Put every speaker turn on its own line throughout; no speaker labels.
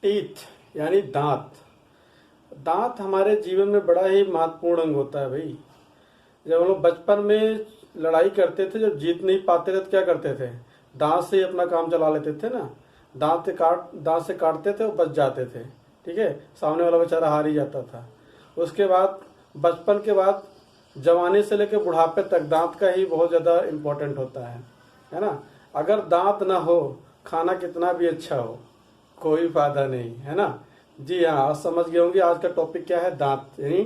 Teeth यानी दांत। दांत हमारे जीवन में बड़ा ही महत्वपूर्ण अंग होता है भाई। जब हम लोग बचपन में लड़ाई करते थे, जब जीत नहीं पाते थे तो क्या करते थे, दांत से ही अपना काम चला लेते थे ना। दांत से काटते थे और बच जाते थे, ठीक है। सामने वाला बेचारा हार ही जाता था। उसके बाद बचपन के बाद जवानी से लेकर बुढ़ापे तक दांत का ही बहुत ज़्यादा इम्पोर्टेंट होता है ना। अगर दांत ना हो, खाना कितना भी अच्छा हो, कोई फायदा नहीं, है ना। जी हाँ, आज समझ गए होंगे आज का टॉपिक क्या है, दांत यानी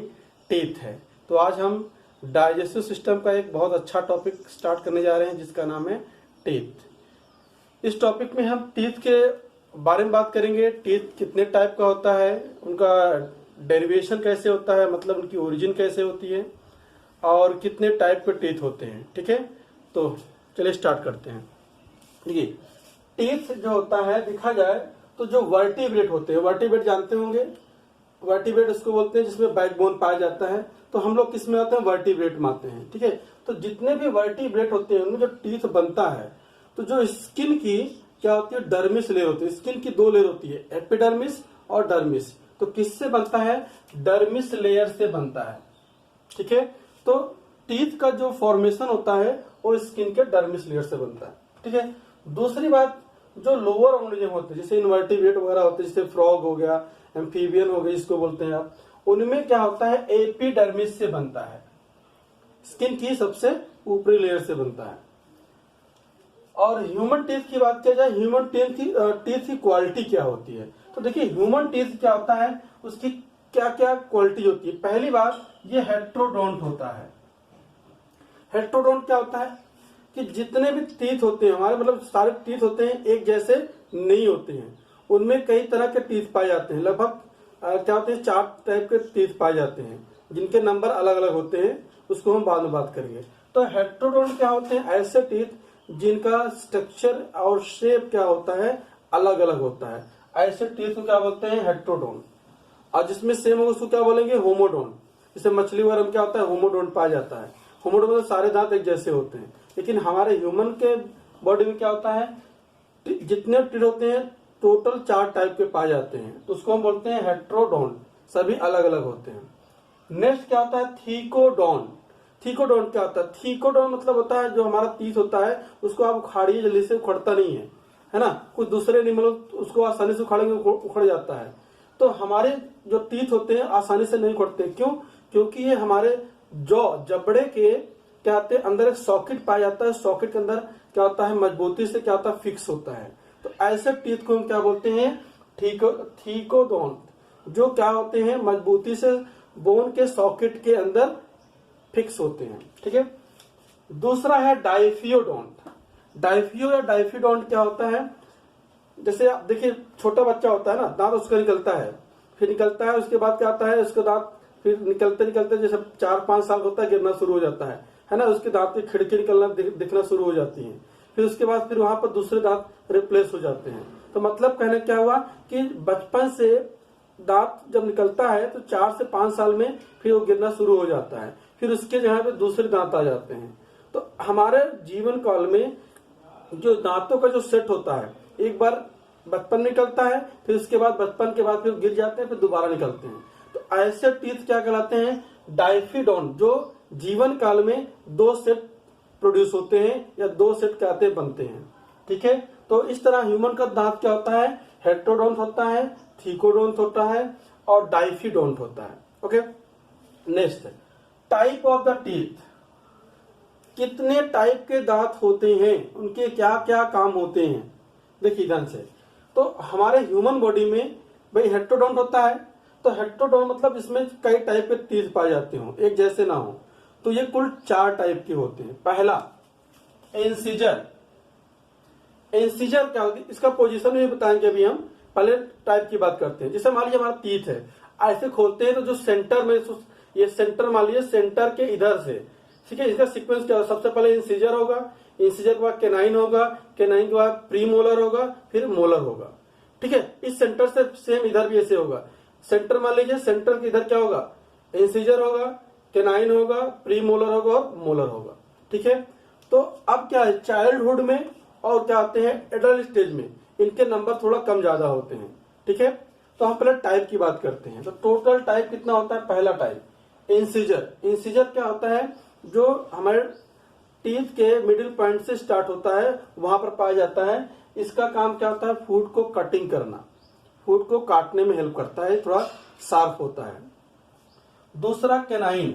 टीथ है। तो आज हम डाइजेस्टिव सिस्टम का एक बहुत अच्छा टॉपिक स्टार्ट करने जा रहे हैं जिसका नाम है टीथ। इस टॉपिक में हम टीथ के बारे में बात करेंगे। टीथ कितने टाइप का होता है, उनका डेरिवेशन कैसे होता है, मतलब उनकी ओरिजिन कैसे होती है, और कितने टाइप के टीथ होते हैं, ठीक है। तो चलिए स्टार्ट करते हैं। देखिए, टीथ जो होता है देखा जाए तो जो वर्टिब्रेट होते हैं, वर्टिब्रेट जानते होंगे, वर्टिब्रेट उसको बोलते हैं जिसमें बैकबोन पाया जाता है। तो हम लोग किस में आते हैं, वर्टिब्रेट में आते हैं, ठीक है। तो जितने भी वर्टिब्रेट होते हैं उनमें जो टीथ बनता है, तो जो स्किन की क्या होती है, डर्मिस लेयर होती है। स्किन की दो लेयर होती है, एपिडर्मिस और डर्मिस। तो किससे बनता है, डर्मिस लेयर से बनता है, ठीक है। तो टीथ का जो फॉर्मेशन होता है वो स्किन के डर्मिस लेयर से बनता है, ठीक है। दूसरी बात, जो लोअर ऑर्गेनिज्म होते हैं जैसे इनवर्टिब्रेट वगैरह होते हैं, जैसे फ्रॉग हो गया, एम्फीबियन हो गया जिसको बोलते हैं आप, उनमें क्या होता है, एपिडर्मिस से बनता है, स्किन की सबसे ऊपरी लेयर से बनता है। और ह्यूमन टीथ की बात किया जाए, ह्यूमन टीथ की क्वालिटी क्या होती है, तो देखिए ह्यूमन टीथ क्या होता है, उसकी क्या क्या क्वालिटी होती है। पहली बात, ये हेट्रोडोंट होता है। हेट्रोडोंट क्या होता है कि जितने भी टीथ होते हैं हमारे, मतलब सारे टीथ होते हैं एक जैसे नहीं होते हैं, उनमें कई तरह के टीथ पाए जाते हैं। लगभग क्या होते हैं, 4 टाइप के टीथ पाए जाते हैं जिनके नंबर अलग अलग होते हैं, उसको हम बाद में बात करेंगे। तो हेट्रोडोंट क्या होते हैं, ऐसे टीथ जिनका स्ट्रक्चर और शेप क्या होता है, अलग अलग होता है, ऐसे टीथ को क्या बोलते हैं, हेट्रोडोंट। और जिसमें सेम होगा उसको क्या बोलेंगे, होमोडोंट। जैसे मछली वगैरह में क्या होता है, होमोडोंट पाया जाता है। होमोडोंट में सारे दांत एक जैसे होते हैं, लेकिन हमारे ह्यूमन के बॉडी में क्या होता है, जितने टीथ होते हैं टोटल 4 टाइप के पाए जाते हैं, तो उसको हम बोलते हैं हेट्रोडोंट, सभी अलग अलग होते हैं। नेक्स्ट क्या होता है, थीकोडोंट। थीकोडोंट क्या होता है, थीकोडोंट मतलब होता है जो हमारा टीथ होता है उसको आप उखाड़िए जल्दी से, उखड़ता नहीं है ना। कुछ दूसरे एनिमल उसको आसानी से उखाड़ेंगे, उखड़ जाता है। तो हमारे जो टीथ होते हैं आसानी से नहीं उखड़ते, क्यों, क्योंकि ये हमारे जबड़े के क्या होते हैं, अंदर एक सॉकेट पाया जाता है। सॉकेट के अंदर क्या होता है, मजबूती से क्या होता है, फिक्स होता है। तो ऐसे टीथ को हम क्या बोलते हैं, थीकोडोंट, जो क्या होते हैं, मजबूती से बोन के सॉकेट के अंदर फिक्स होते हैं, ठीक है। दूसरा है डाइफियोडोंट। डाइफियो या डाइफिडोंट क्या होता है, जैसे आप देखिए छोटा बच्चा होता है ना, दांत उसका निकलता है, फिर निकलता है, उसके बाद क्या आता है, उसके दांत फिर निकलते निकलते जैसे 4-5 साल होता है, गिरना शुरू हो जाता है ना। उसके दांत की खिड़की निकलना दिखना शुरू हो जाती है। फिर उसके बाद फिर वहां पर दूसरे दांत रिप्लेस हो जाते हैं। तो मतलब कहने क्या हुआ कि बचपन से दांत जब निकलता है तो 4 से 5 साल में फिर वो गिरना शुरू हो जाता है, फिर उसके जगह पे दूसरे दांत आ जाते हैं। तो हमारे जीवन काल में जो दांतों का जो सेट होता है, एक बार बचपन निकलता है, फिर उसके बाद बचपन के बाद फिर गिर जाते हैं, फिर दोबारा निकलते हैं। तो ऐसे टीथ क्या कहलाते हैं, डाइफिडोंट, जो जीवन काल में 2 सेट प्रोड्यूस होते हैं या 2 सेट कहते हैं बनते हैं, ठीक है। तो इस तरह ह्यूमन का दांत क्या होता है, हेट्रोडोंट होता है, थीकोडोंट होता है और डाइफिडोंट होता है, okay. Next, type of the teeth. कितने टाइप के दांत होते हैं, उनके क्या क्या काम होते हैं, देखिए ध्यान से। तो हमारे ह्यूमन बॉडी में भाई हेट्रोडोंट होता है, तो हेट्रोडोंट मतलब इसमें कई टाइप के टीथ पाए जाते हो, एक जैसे ना हो। तो ये कुल 4 टाइप के होते हैं। पहला, इंसिजर। इंसिजर क्या होती है, इसका पोजीशन भी बताएंगे अभी हम, पहले टाइप की बात करते हैं। जैसे मान लीजिए हमारा टीथ है, ऐसे खोलते हैं तो जो सेंटर में, ये सेंटर मान लीजिए, सेंटर के इधर से, ठीक है। इसका सीक्वेंस क्या होगा, सबसे पहले इंसिजर होगा, इंसिजर के बाद केनाइन होगा, केनाइन के बाद प्री मोलर होगा, फिर मोलर होगा, ठीक है। इस सेंटर से सेम इधर भी ऐसे होगा। सेंटर मान लीजिए, सेंटर के इधर क्या होगा, इंसिजर होगा, केनाइन होगा, प्री मोलर होगा और मोलर होगा, ठीक है। तो अब क्या है, चाइल्डहुड में और क्या आते हैं, एडल्ट स्टेज में इनके नंबर थोड़ा कम ज्यादा होते हैं, ठीक है। तो हम पहले टाइप की बात करते हैं। तो टोटल टाइप कितना होता है? पहला टाइप इंसिजर। इंसिजर क्या होता है? जो हमारे टीथ के मिडिल पॉइंट से स्टार्ट होता है वहां पर पाया जाता है। इसका काम क्या होता है? फूड को कटिंग करना, फूड को काटने में हेल्प करता है, थोड़ा शार्प होता है। दूसरा कैनाइन।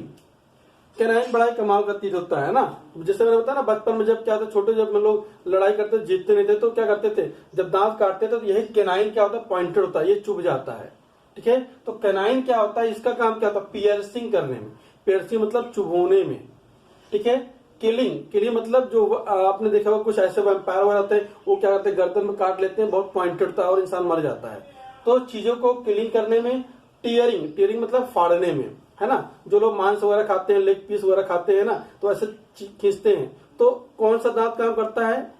कैनाइन बड़ा ही कमाल का तीर होता है ना। जैसे मैंने बताया ना, बचपन में जब क्या था, छोटे जब हम लोग लड़ाई करते जीतते नहीं थे तो क्या करते थे, जब दांत काटते थे तो यही कैनाइन क्या होता है? पॉइंटेड होता है, ये चुभ जाता है। ठीक है, तो कैनाइन क्या होता है? इसका काम क्या होता है? पियर्सिंग करने में। पियर्सिंग मतलब चुभोने में। ठीक है, किलिंग। किलिंग मतलब जो आपने देखा होगा कुछ ऐसे वैम्पायर वगैरह होते हैं, वो क्या करते हैं? गर्दन में काट लेते हैं, बहुत पॉइंटेड होता है और इंसान मर जाता है। तो चीजों को किलिंग करने में। टीयरिंग। टीयरिंग मतलब फाड़ने में, है ना। जो लोग मांस वगैरह खाते हैं, लेग पीस वगैरह खाते हैं ना, तो ऐसे खींचते हैं। तो कौन सा दांत काम करता है?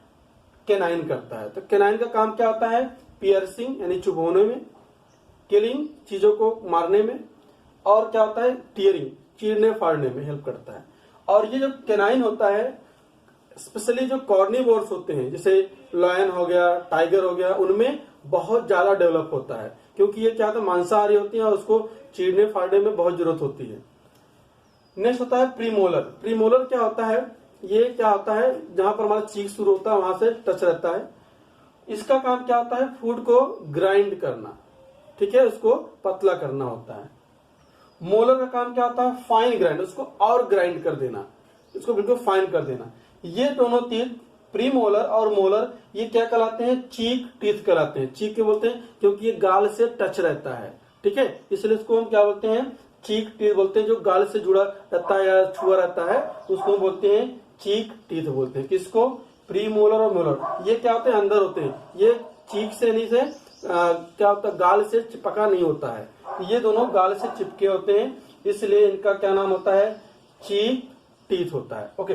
कैनाइन करता है। तो कैनाइन का काम क्या होता है? पियर्सिंग यानी चुभोने में, किलिंग चीजों को मारने में, और क्या होता है? टीयरिंग चीरने फाड़ने में हेल्प करता है। और ये जो कैनाइन होता है, स्पेशली जो कॉर्निवोर्स होते हैं, जैसे लायन हो गया, टाइगर हो गया, उनमें बहुत ज्यादा डेवलप होता है, क्योंकि ये क्या होता है? मांसाहारी होती है और उसको चीरने फाड़ने में बहुत जरूरत होती है। नेक्स्ट होता है प्रीमोलर। प्रीमोलर क्या होता है? ये क्या होता है? जहां पर हमारा चीक शुरू होता है वहां से टच रहता है। इसका काम क्या होता है? फूड को ग्राइंड करना। ठीक है, उसको पतला करना होता है। मोलर का काम क्या होता है? फाइन ग्राइंड, उसको और ग्राइंड कर देना, इसको बिल्कुल फाइन कर देना। ये दोनों तीर प्रीमोलर और मोलर ये क्या कहलाते हैं? चीक टीथ कहलाते हैं। चीक क्यों बोलते हैं? क्योंकि ये गाल से टच रहता है। ठीक है, इसलिए इसको हम क्या बोलते हैं? चीक टीथ बोलते हैं। जो गाल से जुड़ा रहता है या छुआ रहता है उसको बोलते हैं चीक टीथ बोलते हैं। किसको? प्रीमोलर और मोलर। ये क्या होते हैं? अंदर होते हैं। ये चीक से नहीं से क्या होता है? गाल से चिपका नहीं होता है, ये दोनों गाल से चिपके होते हैं, इसलिए इनका क्या नाम होता है? चीक टीथ होता है। ओके,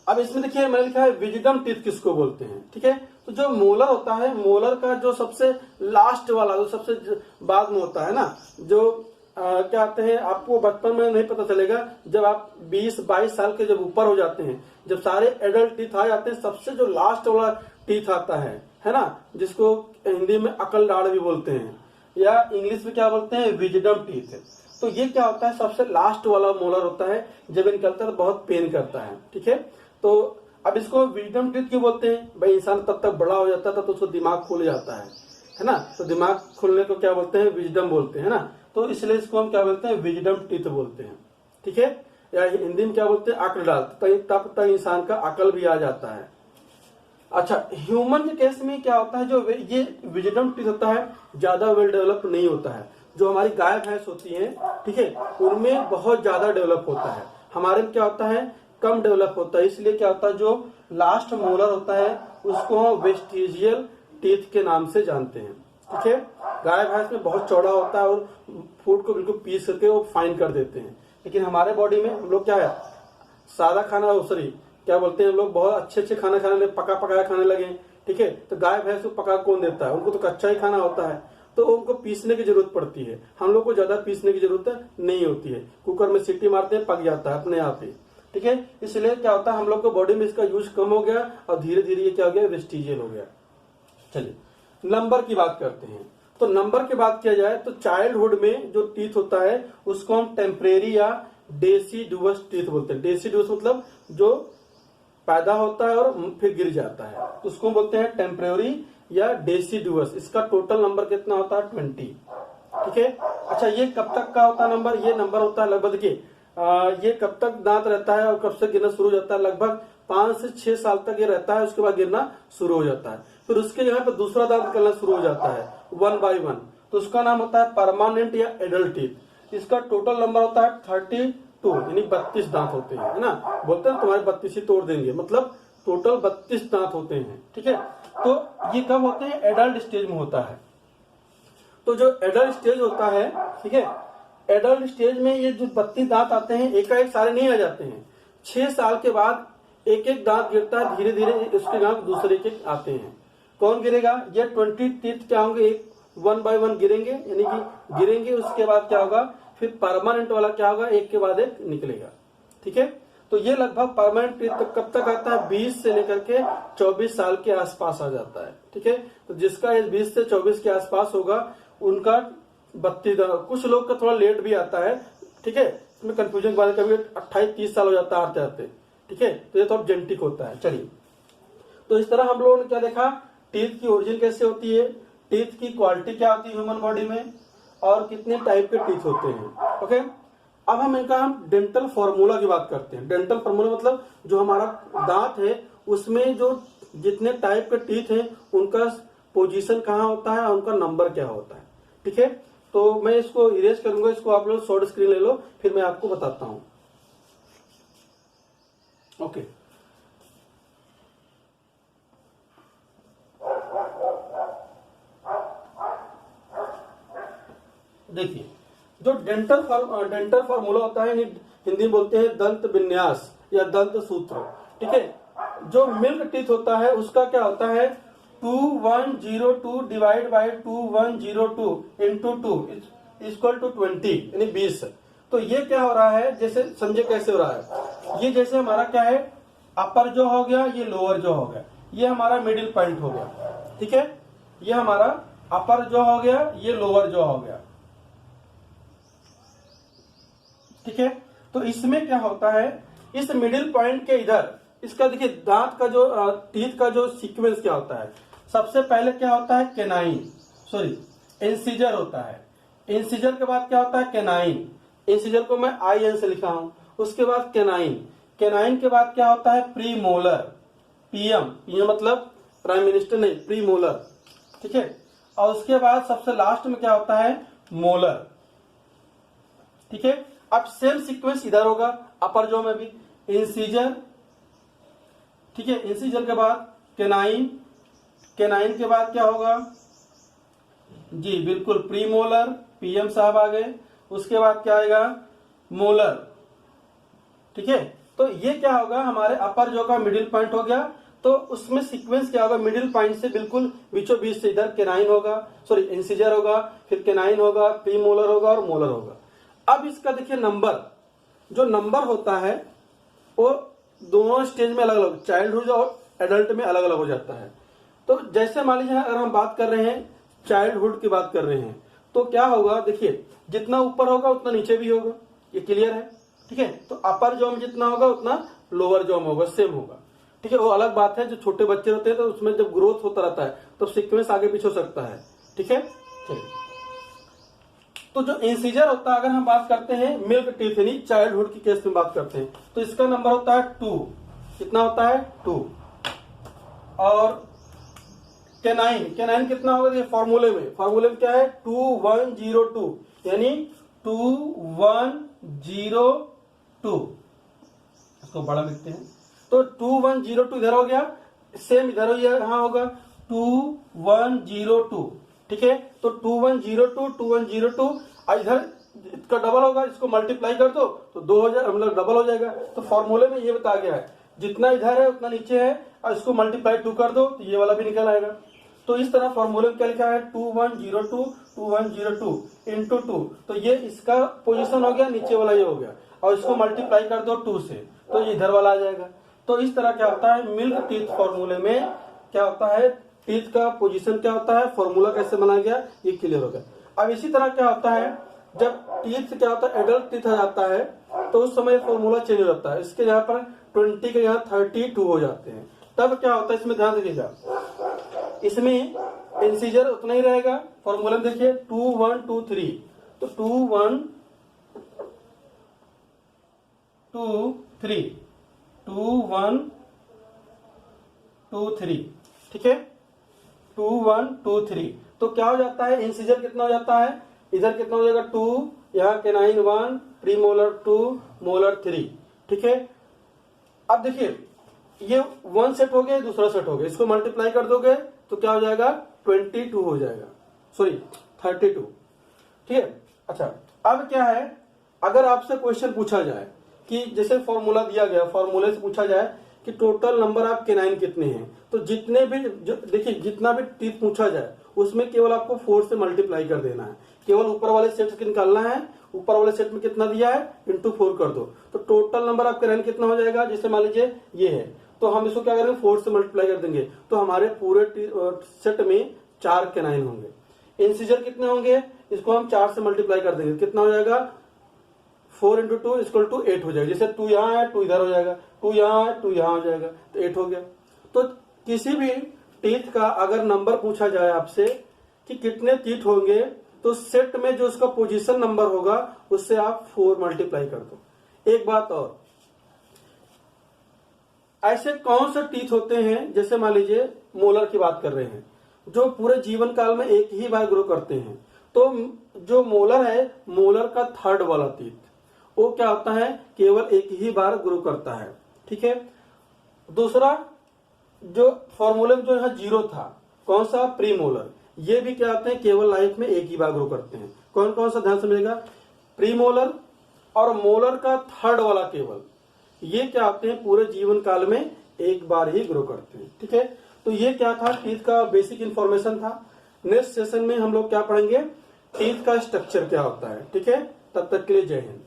अब इसमें देखिए मैंने लिखा है विजडम टीथ किसको बोलते हैं। ठीक है, तो जो मोलर होता है, मोलर का जो सबसे लास्ट वाला, जो सबसे बाद में होता है ना, जो क्या आते हैं, आपको बचपन में नहीं पता चलेगा, जब आप 20-22 साल के जब ऊपर हो जाते हैं, जब सारे एडल्ट टीथ आ जाते हैं, सबसे जो लास्ट वाला टीथ आता है ना, जिसको हिंदी में अकल दाढ़ भी बोलते हैं या इंग्लिश में क्या बोलते हैं? Wisdom teeth. तो ये क्या होता है? सबसे लास्ट वाला मोलर होता है, जब निकलता है तो बहुत पेन करता है। ठीक है, तो अब इसको विजडम टीथ क्यों बोलते हैं? भाई इंसान तब तक बड़ा हो जाता था तो उसको दिमाग खुल जाता है ना, तो दिमाग खुलने को क्या बोलते हैं? विजडम बोलते हैं ना। तो इसलिए इसको हम क्या बोलते हैं? विजडम टीथ बोलते हैं। ठीक है, या हिंदी में क्या बोलते हैं? अक्ल डाल, तब तक इंसान का अकल भी आ जाता है। अच्छा, ह्यूमन के केस में क्या होता है? जो ये विजडम टीथ होता है ज्यादा वेल डेवलप नहीं होता है। जो हमारी गाय भैंस होती है, ठीक है, उनमें बहुत ज्यादा डेवलप होता है। हमारे में क्या होता है? कम डेवलप होता है। इसलिए क्या होता है? जो लास्ट मोलर होता है उसको हम वेस्टिजियल टीथ के नाम से जानते हैं। ठीक है, गाय भैंस में बहुत चौड़ा होता है और फूड को बिल्कुल पीस करके वो फाइन कर देते हैं। लेकिन हमारे बॉडी में हम लोग क्या है? सादा खाना, सॉरी क्या बोलते हैं हम लोग, बहुत अच्छे अच्छे खाना खाने लगे, पका पकाया खाने लगे। ठीक है, तो गाय भैंस को पका कौन देता है? उनको तो कच्चा ही खाना होता है, तो उनको पीसने की जरूरत पड़ती है। हम लोग को ज्यादा पीसने की जरूरत नहीं होती है। कुकर में सीटी मारते हैं, पक जाता है अपने आप ही। ठीक है, इसलिए क्या होता है? हम लोग को बॉडी में इसका यूज कम हो गया और धीरे धीरे ये क्या हो गया? वेस्टिजियल हो गया। चलिए नंबर की बात करते हैं। तो नंबर की बात किया जाए तो चाइल्डहुड में जो टीथ होता है उसको हम टेम्परेरी या डेसिडुअस टीथ बोलते हैं। डेसिडुअस मतलब जो पैदा होता है और फिर गिर जाता है, तो उसको बोलते हैं टेम्परेरी या डेसिडुअस। इसका टोटल नंबर कितना होता है? 20। ठीक है, अच्छा ये कब तक का होता है नंबर? ये नंबर होता है लगभग के ये कब तक दांत रहता है और कब से गिरना शुरू हो जाता है? लगभग 5 से 6 साल तक ये रहता है, उसके बाद गिरना शुरू हो जाता है। फिर उसके जगह पर दूसरा दांत निकलना शुरू हो जाता है 1 by 1, तो उसका नाम होता है परमानेंट या एडल्ट टीथ। इसका टोटल नंबर होता है 32, यानी 32 दांत होते हैं, है ना। बोलते हैं तुम्हारे 32 ही तोड़ देंगे, मतलब टोटल 32 दांत होते हैं। ठीक है, तो ये कब होते हैं? एडल्ट स्टेज में होता है। तो जो एडल्ट स्टेज होता है, ठीक है, एडल्ट स्टेज में ये जो 32 दांत आते हैं एक सारे नहीं आ जाते हैं। 6 साल के बाद एक एक दांत गिरता है, धीरे धीरे उसके दांत दूसरे एक आते हैं। कौन गिरेगा? ये 20 टीथ क्या होंगे? 1 by 1 गिरेंगे, यानी कि गिरेंगे। उसके बाद क्या होगा? फिर परमानेंट वाला क्या होगा? एक के बाद एक निकलेगा। ठीक है, तो ये लगभग परमानेंट टीथ कब तक आता है? 20 से लेकर के 24 साल के आसपास आ जाता है। ठीक है, तो जिसका एज 20 से 24 के आसपास होगा उनका 32 दांत, कुछ लोग का थोड़ा लेट भी आता है, ठीक है, इसमें कंफ्यूजन के बाद कभी 28-30 साल हो जाता है आते आते, ठीक है, तो ये तो अब जेनेटिक होता है। चलिए, तो इस तरह हम लोगों ने क्या देखा, टीथ की ओरिजिन कैसे होती है, टीथ की क्वालिटी क्या होती है ह्यूमन बॉडी में, और कितने टाइप के टीथ होते हैं। ओके, अब हम इनका डेंटल फॉर्मूला की बात करते हैं। डेंटल फॉर्मूला मतलब जो हमारा दांत है उसमें जो जितने टाइप के टीथ हैं उनका पोजीशन कहाँ होता है और उनका नंबर क्या होता है, ठीक है। तो मैं इसको इरेज करूंगा, इसको आप लोग शॉर्ट स्क्रीन ले लो, फिर मैं आपको बताता हूं। ओके, देखिए, जो डेंटल फॉर्मूला होता है, हिंदी में बोलते हैं दंत विन्यास या दंत सूत्र, ठीक है। जो मिल्क टीथ होता है उसका क्या होता है, 2102 divide by 2102 into 2 equal to 20, यानी 20। तो ये क्या हो रहा है, जैसे समझे कैसे हो रहा है, ये जैसे हमारा क्या है, अपर जो हो गया, ये लोअर जो हो गया, ये हमारा मिडिल पॉइंट हो गया, ठीक है। ये हमारा अपर जो हो गया, ये लोअर जो हो गया, ठीक है। तो इसमें क्या होता है, इस मिडिल पॉइंट के इधर इसका देखिए दांत का जो टीथ का जो सीक्वेंस क्या होता है, सबसे पहले क्या होता है, केनाइन, सॉरी इंसिजर होता है। इंसिजर के बाद क्या होता है, केनाइन, इंसिजर को मैं IN से लिखा हूं। उसके बाद केनाइन, केनाइन के बाद क्या होता है, प्री मोलर, PM, PM मतलब प्राइम मिनिस्टर नहीं, प्री मोलर, ठीक है। और उसके बाद सबसे लास्ट में क्या होता है, मोलर, ठीक है। अब सेम सीक्वेंस इधर होगा, अपर जो में भी इंसिजर, ठीक है, इंसिजर के बाद केनाइन, केनाइन के बाद क्या होगा, जी बिल्कुल प्रीमोलर, PM साहब आ गए। उसके बाद क्या आएगा, मोलर, ठीक है। तो ये क्या होगा, हमारे अपर जो का मिडिल पॉइंट हो गया, तो उसमें सीक्वेंस क्या होगा, मिडिल पॉइंट से बिल्कुल बीचों बीच से इधर केनाइन होगा, सॉरी इंसिजर होगा, फिर केनाइन होगा, प्रीमोलर होगा और मोलर होगा। अब इसका देखिए नंबर, जो नंबर होता है वो दोनों स्टेज में अलग अलग, चाइल्डहुड और एडल्ट में अलग अलग हो जाता है। तो जैसे मान लीजिए अगर हम बात कर रहे हैं, चाइल्डहुड की बात कर रहे हैं, तो क्या होगा, देखिए जितना ऊपर होगा उतना नीचे भी होगा, ये क्लियर है, ठीक है। तो अपर जॉम जितना होगा उतना लोअर जॉम होगा, सेम होगा, ठीक है। वो अलग बात है, जो छोटे बच्चे होते हैं तो उसमें जब ग्रोथ होता रहता है तो सीक्वेंस आगे पीछे हो सकता है, ठीक है। चलिए, तो जो इंसिजर होता है, अगर हम बात करते हैं मिल्क टीथ यानी चाइल्डहुड की केस में बात करते हैं, तो इसका नंबर होता है 2, कितना होता है, 2। और केनाइन, केनाइन कितना होगा, ये फॉर्मूले में क्या है, 2102, यानी 2102, इसको बड़ा लिखते हैं, तो 2102 इधर हो गया, सेम इधर हो, यहां होगा 2102, ठीक है। तो 2102 इधर इसका डबल होगा, इसको मल्टीप्लाई कर दो तो 2000 मतलब डबल हो जाएगा। तो फॉर्मूले में ये बताया गया है, जितना इधर है उतना नीचे है, और इसको मल्टीप्लाई 2 कर दो तो ये वाला भी निकल आएगा। तो इस तरह फॉर्मूले में क्या लिखा है, 2102 इंटू 2, तो ये इसका पोजीशन हो गया, नीचे वाला ये हो गया, और इसको मल्टीप्लाई कर दो 2 से तो ये इधर वाला आ जाएगा। तो इस तरह क्या होता है, मिल्क टीथ फॉर्मूले में क्या होता है, टीथ का पोजीशन क्या होता है, फॉर्मूला कैसे बनाया गया, ये क्लियर हो गया। अब इसी तरह क्या होता है, जब टीथ क्या होता है, एडल्ट टीथ आ जाता है तो उस समय फॉर्मूला चेंज हो जाता है, इसके जहां पर 20 के यहाँ 32 हो जाते हैं। तब क्या होता है, इसमें ध्यान रखिएगा, इसमें इंसिजर उतना ही रहेगा, फॉर्मूला में देखिए 2123, तो 2123, ठीक है, 2123। तो क्या हो जाता है, इंसिजर कितना हो जाता है, इधर कितना हो जाएगा 2, यहाँ केनाइन 1, प्रीमोलर 2, मोलर 3, ठीक है। अब देखिए ये 1 सेट हो गया, दूसरा सेट हो गया, इसको मल्टीप्लाई कर दोगे तो क्या हो जाएगा, 22 हो जाएगा, सॉरी 32, ठीक है। अच्छा, अब क्या है, अगर आपसे क्वेश्चन पूछा जाए कि जैसे फॉर्मूला दिया गया, फॉर्मूले से पूछा जाए कि टोटल नंबर ऑफ केनाइन कितने हैं, तो जितने भी देखिए जितना भी टीथ पूछा जाए उसमें केवल आपको 4 से मल्टीप्लाई कर देना है, केवल ऊपर वाले सेट से निकालना है, ऊपर वाले सेट में कितना दिया है इंटू 4 कर दो, तो टोटल नंबर ऑफ केनाइन कितना हो जाएगा, जैसे मान लीजिए ये है, तो हम इसको क्या करेंगे, 4 से मल्टीप्लाई कर देंगे, तो हमारे पूरे सेट में 4 केनाइन होंगे। इंसीजर कितने होंगे, इसको हम 4 से मल्टीप्लाई कर देंगे, कितना हो जाएगा 4 इंटू 2 इक्वल टू 8 हो जाएगा। जैसे 2 यहाँ है 2 इधर हो जाएगा, 2 यहाँ है 2 यहाँ हो जाएगा, तो 8 हो गया। तो किसी भी टीथ का अगर नंबर पूछा जाए आपसे कि कितने टीथ होंगे, तो सेट में जो उसका पोजीशन नंबर होगा उससे आप 4 मल्टीप्लाई कर दो। एक बात और, ऐसे कौन से टीथ होते हैं, जैसे मान लीजिए मोलर की बात कर रहे हैं, जो पूरे जीवन काल में एक ही बार ग्रो करते हैं। तो जो मोलर है, मोलर का थर्ड वाला टीथ, वो क्या होता है, केवल एक ही बार ग्रो करता है। ठीक है। दूसरा जो फॉर्मूले में जो यहाँ 0 था, कौन सा, प्री मोलर, ये भी क्या होते हैं, केवल लाइफ में एक ही बार ग्रो करते हैं। कौन कौन सा, ध्यान समझिएगा, प्री मोलर और मोलर का थर्ड वाला केवल, ये क्या होते हैं, पूरे जीवन काल में एक बार ही ग्रो करते हैं। ठीक है। तो ये क्या था, टीथ का बेसिक इंफॉर्मेशन था। नेक्स्ट सेशन में हम लोग क्या पढ़ेंगे, टीथ का स्ट्रक्चर क्या होता है। ठीक है। तब तक के लिए जय हिंद।